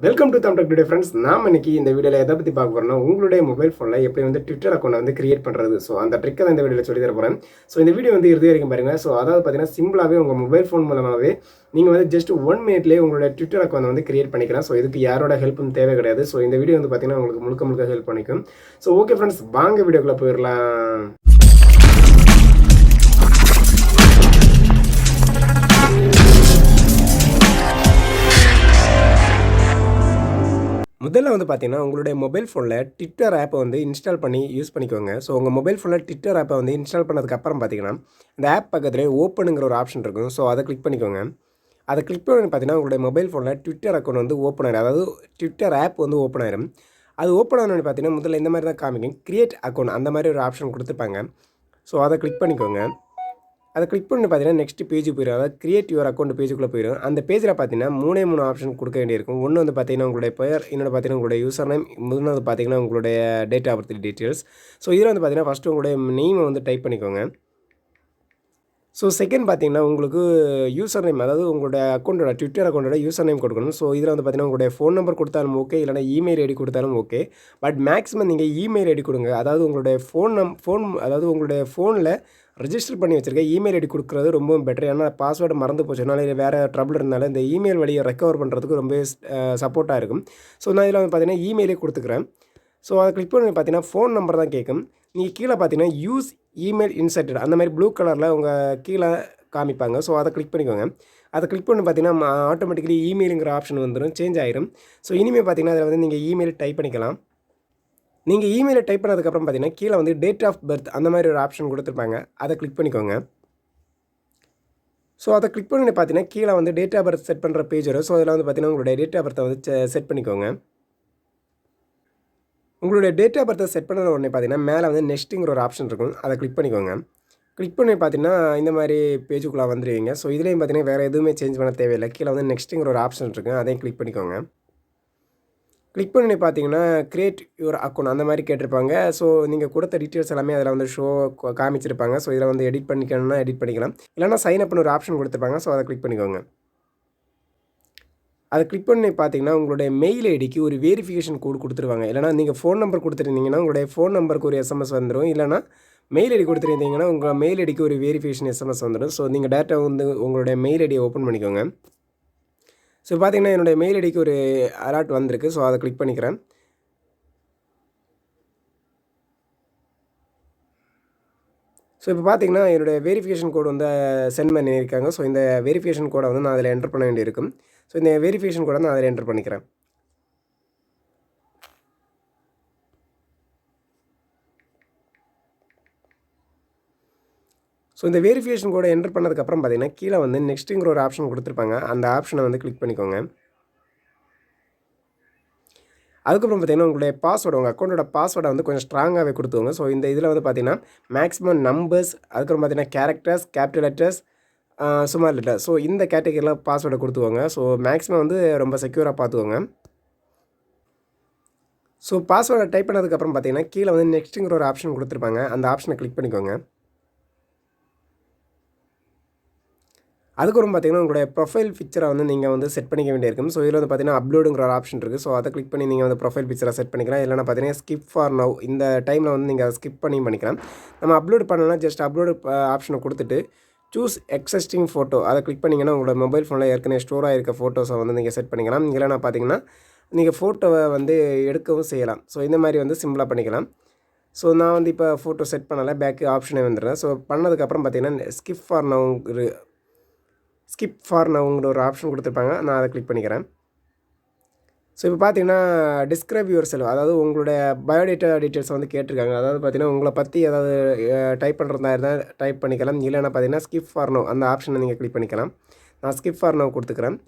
Welcome to Tamil today friends. நாம் இன்னைக்கு இந்த வீடியோவில் எதை பற்றி பார்க்க போகிறோம்னா, உங்களுடைய மொபைல் ஃபோனில் எப்படி வந்து ட்விட்டர் அக்கௌண்ட் வந்து கிரியேட் பண்ணுறது. ஸோ அந்த ட்ரிக்கை தான் இந்த வீடியோவில் சொல்லி தர போகிறேன். ஸோ இந்த வீடியோ வந்து இறுதி வரைக்கும் பாருங்கள். ஸோ அதாவது பார்த்தீங்கன்னா சிம்பிளாகவே உங்கள் மொபைல் ஃபோன் மூலமாகவே நீங்கள் வந்து ஜஸ்ட் 1 மினிட்லேயே உங்களுடைய ட்விட்டர் அக்கௌண்ட் வந்து கிரியேட் பண்ணிக்கலாம். ஸோ இதுக்கு யாரோட ஹெல்ப்பும் தேவை கிடையாது. ஸோ இந்த வீடியோ வந்து பார்த்தீங்கன்னா உங்களுக்கு முழுக்க முழுக்க ஹெல்ப் பண்ணிக்கும். ஸோ ஓகே ஃப்ரெண்ட்ஸ், வாங்க வீடியோக்குள்ளே போயிடலாம். முதல்ல வந்து பார்த்தீங்கன்னா, உங்களுடைய மொபைல் ஃபோனில் ட்விட்டர் ஆப்பை வந்து இன்ஸ்டால் பண்ணி யூஸ் பண்ணிக்கோங்க. ஸோ உங்கள் மொபைல் ஃபோனில் ட்விட்டர் ஆப்பை வந்து இன்ஸ்டால் பண்ணதுக்கப்புறம் பார்த்தீங்கன்னா, இந்த ஆப் பக்கத்திலே ஓப்பனுங்கிற ஒரு ஆப்ஷன் இருக்கும். ஸோ அதை கிளிக் பண்ணிக்கோங்க. அதை கிளிக் பண்ணி பார்த்தீங்கன்னா, உங்களுடைய மொபைல் ஃபோனில் ட்விட்டர் அக்கௌண்ட் வந்து ஓப்பன் ஆயிடும். அதாவது ட்விட்டர் ஆப் வந்து ஓப்பன் ஆயிடும். அது ஓப்பன் ஆனோன்னு பார்த்தீங்கன்னா, முதல்ல இந்த மாதிரி தான் காமிக்கும். கிரியேட் அக்கௌண்ட் அந்த மாதிரி ஒரு ஆப்ஷன் கொடுத்துருப்பாங்க. ஸோ அதை கிளிக் பண்ணிக்கோங்க. அதை கிளிக் பண்ணி பார்த்தீங்கன்னா நெக்ஸ்ட் பேஜ் போயிடும். அதாவது கிரியேட் யுவர் அக்கௌண்ட் பேஜுக்குள்ளே போயிடும். அந்த பேஜில் பார்த்தீங்கன்னா 3 ஆப்ஷன் கொடுக்க வேண்டியிருக்கும். ஒன்று வந்து பார்த்தீங்கன்னா உங்களுடைய பெயர், இன்னொன்று பார்த்தீங்கன்னா உங்களுடைய யூசர் நேம், இன்னொன்று பார்த்தீங்கன்னா உங்களுடைய date of birth details. So இதில் வந்து பார்த்தீங்கன்னா ஃபஸ்ட்டு உங்களுடைய நேமை வந்து டைப் பண்ணிக்கோங்க. ஸோ செகண்ட் பார்த்தீங்கன்னா உங்களுக்கு யூசர் நேம், அதாவது உங்களுடைய அக்கௌண்ட்டோட ட்விட்டர் அக்கௌண்ட்டோட யூசர் நேம் கொடுக்கணும். ஸோ இதில் வந்து பார்த்தீங்கன்னா உங்களுடைய ஃபோன் நம்பர் கொடுத்தாலும் ஓகே, இல்லைனா இமெயில் ஐடி கொடுத்தாலும் ஓகே. பட் மேக்ஸிமம் நீங்கள் இமெயில் ஐடி கொடுங்க. அதாவது உங்களுடைய அதாவது உங்களுடைய ஃபோனில் ரெஜிஸ்டர் பண்ணி வச்சுருக்க இமெயில் ஐடி கொடுக்குறது ரொம்பவும் பெட்டர். ஏன்னா பாஸ்வேர்டு மறந்து போச்சுனால இல்லை வேறு ட்ரபிள் இருந்தாலும் இந்த இமெயில் வழியை ரெக்கவர் பண்ணுறதுக்கு ரொம்ப சப்போர்ட்டாக இருக்கும். ஸோ நான் இதில் வந்து பார்த்தீங்கன்னா இமெயிலே கொடுத்துக்கிறேன். ஸோ அதை கிளிக் பண்ணி பார்த்தீங்கன்னா ஃபோன் நம்பர் தான் கேட்கும். நீங்கள் கீழே பார்த்தீங்கன்னா யூஸ் இமெயில் இன்சர்ட்டட் அந்த மாதிரி ப்ளூ கலரில் உங்கள் கீழே காமிப்பாங்க. ஸோ அதை கிளிக் பண்ணிக்கோங்க. அதை கிளிக் பண்ணி பார்த்தீங்கன்னா ஆட்டோமேட்டிக்கலி இமெயிலுங்கிற ஆப்ஷன் வந்துடும், சேஞ்ச் ஆயிரும். ஸோ இனிமேல் பார்த்தீங்கன்னா அதில் வந்து நீங்கள் இமெயில் டைப் பண்ணிக்கலாம். நீங்கள் இமெயிலை டைப் பண்ணதுக்கப்புறம் பார்த்தீங்கன்னா கீழே வந்து டேட் ஆஃப் பர்த் அந்த மாதிரி ஒரு ஆப்ஷன் கொடுத்துருப்பாங்க. அதை கிளிக் பண்ணிக்கோங்க. ஸோ அதை கிளிக் பண்ணி பார்த்தீங்கன்னா கீழே வந்து டேட் ஆஃப் பர்த் செட் பண்ணுற பேஜ் வரும். ஸோ அதில் வந்து பார்த்தீங்கன்னா உங்களுடைய டேட் ஆஃப் பர்த்தை வந்து செட் பண்ணிக்கோங்க. உங்களுடைய டேட் ஆஃப் பர்த்தை செட் பண்ண உடனே பார்த்தீங்கன்னா மேலே வந்து நெக்ஸ்ட்டுங்கிற ஒரு ஆப்ஷன் இருக்கும். அதை கிளிக் பண்ணிக்கோங்க. கிளிக் பண்ணி பார்த்தீங்கன்னா இந்த மாதிரி பேஜுக்குள்ளே வந்துடுவீங்க. ஸோ இதுலேயும் பார்த்தீங்கன்னா வேறு எதுவுமே சேஞ்ச் பண்ண தேவையில்லை. கீழே வந்து நெக்ஸ்ட்டுங்கிற ஒரு ஆப்ஷன் இருக்குது. அதையும் கிளிக் பண்ணிக்கோங்க. கிளிக் பண்ணி பார்த்தீங்கன்னா கிரியேட் யுவர் அக்கௌண்ட் அந்த மாதிரி கேட்டிருப்பாங்க. ஸோ நீங்கள் கொடுத்த டீட்டெயில்ஸ் எல்லாமே அதில் வந்து காமிச்சிருப்பாங்க. ஸோ இதில் வந்து எடிட் பண்ணிக்கணும்னா எடிட் பண்ணிக்கலாம். இல்லைனா சைன் அப்னு ஒரு ஆப்ஷன் கொடுத்துருப்பாங்க. ஸோ அதை கிளிக் பண்ணிக்கோங்க. அதை கிளிக் பண்ணி பார்த்தீங்கன்னா உங்களுடைய மெயில் ஐடிக்கு ஒரு வெரிஃபிகேஷன் கோடு கொடுத்துருவாங்க. இல்லைனா நீங்கள் ஃபோன் நம்பர் கொடுத்துருந்தீங்கன்னா உங்களுடைய ஃபோன் நம்பருக்கு ஒரு எஸ்எம்எஸ் வந்துடும். இல்லைனா மெயில் ஐடி கொடுத்துருந்தீங்கன்னா உங்கள் மெயில் ஐடிக்கு ஒரு வெரிஃபிகேஷன் எஸ்எம்எஸ் வந்துடும். ஸோ நீங்கள் டேட்டா வந்து உங்களுடைய மெயில் ஐடியை ஓப்பன் பண்ணிக்கோங்க. ஸோ பார்த்தீங்கன்னா என்னுடைய மெயில் ஐடிக்கு ஒரு அலர்ட் வந்திருக்கு. ஸோ அதை கிளிக் பண்ணிக்கிறேன். ஸோ இப்போ பார்த்தீங்கன்னா என்னுடைய வெரிஃபிகேஷன் கோடு வந்து சென்ட் பண்ணியிருக்காங்க. ஸோ இந்த வெரிஃபிகேஷன் கோடை வந்து நான் அதில் என்டர் பண்ண வேண்டியிருக்கும். ஸோ இந்த வெரிஃபிகேஷன் கோடை நான் அதில் என்டர் பண்ணிக்கிறேன். ஸோ இந்த வெரிஃபிகேஷன் கோடை என்டர் பண்ணதுக்கப்புறம் பார்த்தீங்கன்னா கீழே வந்து நெக்ஸ்ட்டுங்கிற ஒரு ஆப்ஷன் கொடுத்துருப்பாங்க. அந்த ஆப்ஷனை வந்து கிளிக் பண்ணிக்கோங்க. அதுக்கப்புறம் பார்த்தீங்கன்னா உங்களுடைய பாஸ்வேர்டு, உங்கள் அக்கௌண்ட்டோட பாஸ்வேர்டை வந்து கொஞ்சம் ஸ்ட்ராங்காகவே கொடுத்துவோங்க. ஸோ இந்த இதில் வந்து பார்த்தீங்கன்னா மேக்ஸிமம் நம்பர்ஸ், அதுக்கப்புறம் பார்த்தீங்கன்னா characters, capital letters, small letter. So இந்த கேட்டகரியில் பாஸ்வேர்டை கொடுத்துவோங்க. ஸோ மேக்ஸிமம் வந்து ரொம்ப செக்யூராக பார்த்துக்கோங்க. ஸோ பாஸ்வேர்டை டைப் பண்ணதுக்கப்புறம் பார்த்தீங்கன்னா கீழே வந்து நெக்ஸ்ட்டுங்கிற ஒரு ஆப்ஷன் கொடுத்துருப்பாங்க. அந்த ஆப்ஷனை கிளிக் பண்ணிக்கோங்க. அதுக்கப்புறம் பார்த்தீங்கன்னா உங்களுடைய ப்ரொஃபைல் பிக்சரை வந்து நீங்கள் வந்து செட் பண்ணிக்க வேண்டியிருக்கும். ஸோ இதில் வந்து பார்த்தீங்கன்னா அப்லோடுங்கிற ஒரு ஆப்ஷன் இருக்குது. ஸோ அதை கிளிக் பண்ணி நீங்கள் வந்து ப்ரொஃபைல் பிக்சரை செட் பண்ணிக்கலாம். இல்லைனா பார்த்தீங்கன்னா ஸ்கிப் ஃபார் நவ் இந்த டைமில் வந்து நீங்கள் அதை ஸ்கிப் பண்ணிக்கலாம். நம்ம அப்லோட் பண்ணலாம். ஜஸ்ட் அப்லோடு ஆப்ஷனை கொடுத்துட்டு சூஸ் எக்ஸிஸ்டிங் ஃபோட்டோ அதை கிளிக் பண்ணிங்கன்னா உங்களோட மொபைல் ஃபோனில் ஏற்கனவே ஸ்டோர் ஆகிருக்க ஃபோட்டோஸை வந்து நீங்கள் செட் பண்ணிக்கலாம். இல்லைனா பார்த்தீங்கன்னா நீங்கள் ஃபோட்டோவை வந்து எடுக்கவும் செய்யலாம். ஸோ இந்த மாதிரி வந்து சிம்பிளாக பண்ணிக்கலாம். ஸோ நான் வந்து இப்போ ஃபோட்டோ செட் பண்ணலை, பேக்கு ஆப்ஷனே வந்துடுறேன். ஸோ பண்ணதுக்கப்புறம் பார்த்தீங்கன்னா ஸ்கிப் ஃபார் நவுங்கிற ஒரு ஆப்ஷன் கொடுத்துருப்பாங்க. நான் அதை கிளிக் பண்ணிக்கிறேன். ஸோ இப்போ பார்த்தீங்கன்னா டிஸ்கிரைப் யுவர் செல்ஃப், அதாவது உங்களுடைய பயோடேட்டா டீட்டெயில்ஸ் வந்து கேட்டிருக்காங்க. அதாவது பார்த்தீங்கன்னா உங்களை பற்றி ஏதாவது டைப் பண்ணுறதா இருந்தால் டைப் பண்ணிக்கலாம். இல்லைன்னா பார்த்தீங்கன்னா ஸ்கிப் ஃபார் நவ் அந்த ஆப்ஷனை நீங்கள் கிளிக் பண்ணிக்கலாம். நான் ஸ்கிப் ஃபார் நவ் கொடுத்துக்கிறேன்.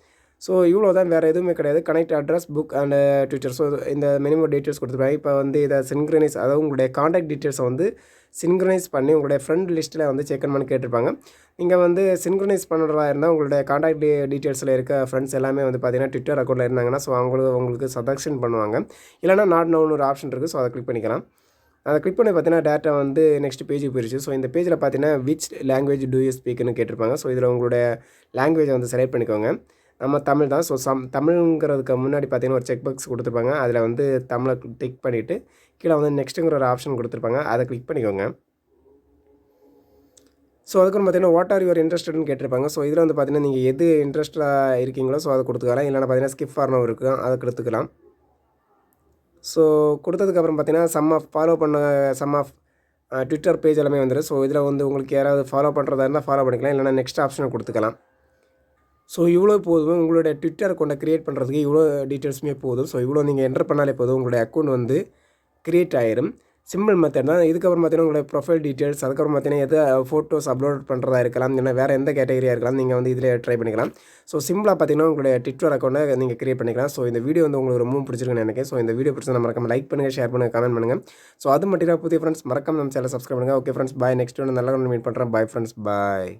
ஸோ இவ்வளோ தான், வேறு எதுவுமே கிடையாது. Connect address, book and Twitter. So இந்த மினிமம் டீட்டெயில்ஸ் கொடுத்துருப்பாங்க. இப்போ வந்து இதை சின்க்ரனைஸ், அதாவது உங்களுடைய காண்டாக்ட் டீட்டெயில்ஸை வந்து சின்க்ரனைஸ் பண்ணி உங்களுடைய ஃப்ரெண்ட் லிஸ்ட்டில் வந்து செக் பண்ணி கேட்டிருப்பாங்க. நீங்கள் வந்து சின்க்ரனைஸ் பண்ணுறதா இருந்தால் உங்களுடைய காண்டாக்ட் டீட்டெயில்ஸில் இருக்க ஃப்ரெண்ட்ஸ் எல்லாமே வந்து பார்த்தீங்கன்னா ட்விட்டர் அக்கௌண்ட்டில் இருந்தாங்கன்னா ஸோ உங்களுக்கு சஜெக்ஷன் பண்ணுவாங்க. இல்லைனா நாட் நோன்னு ஒரு ஆப்ஷன் இருக்குது. ஸோ அதை கிளிக் பண்ணிக்கலாம். அதை கிளிக் பண்ணி பார்த்தீங்கன்னா டேட்டா வந்து நெக்ஸ்ட் பேஜுக்கு போயிடுச்சு. ஸோ இந்த பேஜில் பார்த்தீங்கன்னா விச் லாங்குவேஜ் டூ யூ ஸ்பீக்னு கேட்டிருப்பாங்க. ஸோ இதில் உங்களுடைய லாங்குவேஜை வந்து செலக்ட் பண்ணிக்கோங்க. நம்ம தமிழ் தான். ஸோ தமிழ்ங்கிறதுக்கு முன்னாடி பார்த்தீங்கன்னா ஒரு செக் பாக்ஸ் கொடுத்துருப்பாங்க. அதில் வந்து தமிழை டிக் பண்ணிவிட்டு கீழே வந்து நெக்ஸ்ட்டுங்கிற ஒரு ஆப்ஷன் கொடுத்துருப்பாங்க. அதை கிளிக் பண்ணிக்கோங்க. ஸோ அதுக்கப்புறம் பார்த்தீங்கன்னா வாட் ஆர் யுவர் இன்ட்ரெஸ்டட்னு கேட்டிருப்பாங்க. ஸோ இதில் வந்து பார்த்தீங்கன்னா நீங்கள் எது இன்ட்ரெஸ்ட்டாக இருக்கீங்களோ ஸோ அதை கொடுத்துக்கலாம். இல்லைனா பார்த்தீங்கன்னா ஸ்கிப் ஃபார்னோ இருக்கும், அதை கொடுத்துக்கலாம். ஸோ கொடுத்ததுக்கப்புறம் பார்த்தீங்கன்னா சம் ஆஃப் ட்விட்டர் பேஜ் எல்லாமே வந்துடும். ஸோ இதில் வந்து உங்களுக்கு யாராவது ஃபாலோ பண்ணுறதா இருந்தால் ஃபாலோ பண்ணிக்கலாம். இல்லைனா நெக்ஸ்ட் ஆப்ஷனை கொடுத்துக்கலாம். ஸோ இவ்வளோ போதும். உங்களுடைய ட்விட்டர் அக்கௌண்ட்டை க்ரியேட் பண்ணுறதுக்கு இவ்வளோ டீட்டெயில்ஸுமே போதும். ஸோ இவ்வளோ நீங்கள் என்டர் பண்ணாலே போதும், உங்களுடைய அக்கௌண்ட் வந்து க்ரியேட் ஆயிரும். சிம்பிள் மெத்தட் தான். இதுக்கப்புறம் பார்த்தீங்கன்னா உங்களுடைய ப்ரொஃபைல் டீட்டெயில்ஸ், அதுக்கப்புறம் பார்த்தீங்கன்னா எது ஃபோட்டோஸ் அப்லோட் பண்ணுறதா இருக்கலாம், இல்லைனா வேறு எந்த கேட்டகரியாக இருக்கலாம், நீங்கள் வந்து இதில் ட்ரை பண்ணிக்கலாம். ஸோ சிம்பிளாக பார்த்தீங்கன்னா உங்களுடைய ட்விட்டர் அக்கௌண்ட்டை நீங்கள் க்ரியேட் பண்ணிக்கலாம். ஸோ இந்த வீடியோ வந்து உங்களுக்கு ரொம்ப பிடிச்சிருக்குன்னு நினைக்கிறேன். ஸோ இந்த வீடியோ பிடிச்சா மறக்காம லைக் பண்ணுங்கள், ஷேர் பண்ணுங்கள், கமெண்ட் பண்ணுங்கள். ஸோ அது மட்டும் இல்லை, புதிய ஃப்ரெண்ட்ஸ் மறக்காம நம்ம சேனலை சப்ஸ்கிரைப் பண்ணுங்கள். ஓகே ஃப்ரெண்ட்ஸ், பாய். நெக்ஸ்ட் வீடியோ நல்ல மீட் பண்ணுறேன். பாய் ஃப்ரெண்ட்ஸ், பாய்.